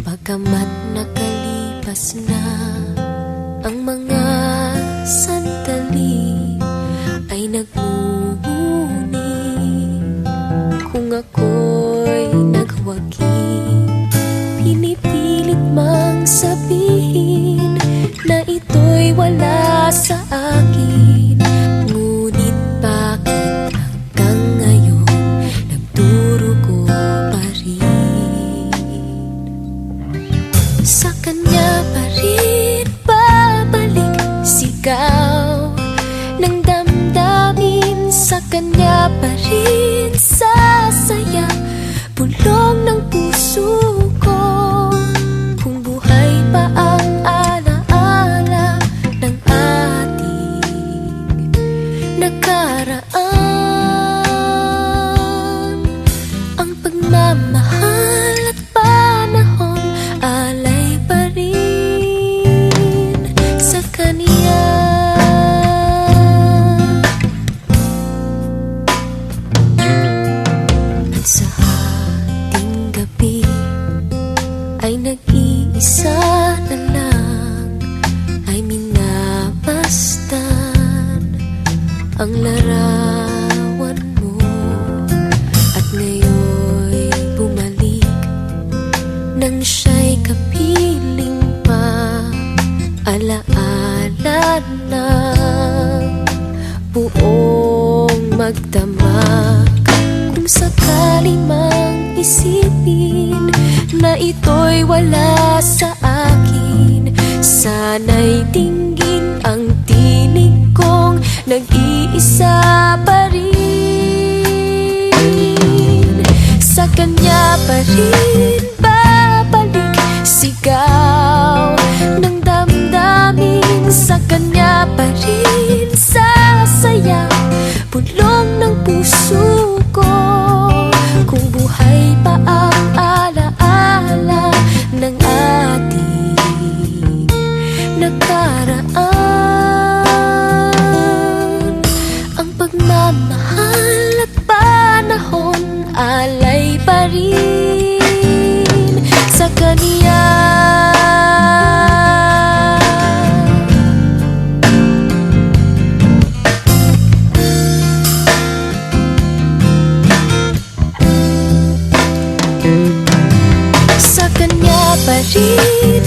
Pagkamat nakalipas na ang mga sandali, ay nagmumuni kung ako'y nagwagi. Pinipilit mang sabihin na ito'y wala sa akin, ngunit bakit hanggang ngayon nagdurugo pa rin? Sa kanya pa rin babalik sigaw ng damdamin, sa kanya pa rin sasaya bulong ng puso ko. Kung buhay pa ang alaala ng ating nakaraan, ang pagmamahal at panahon alay pa rin sa kaniya. Sa ating gabi ay nag-iisa na lang, ay minabastan ang larawan mo, at ngayon'y bumalik nang siya'y kapiling pa. Alaala ng buong magdamag, kung sakali mang isipin na ito'y wala sa akin, sana'y dinggin ang tinig kong nag-iisa pa rin. Sa kanya pa rin babalik sigaw ng damdamin, sa kanya pa rin sasaya bulong ng puso ko. Kung buhay pa ang alaala ng ating nakaraan, ang pagmamahal at panahon alay pa rin sa kaniya. Sa kanya pa rin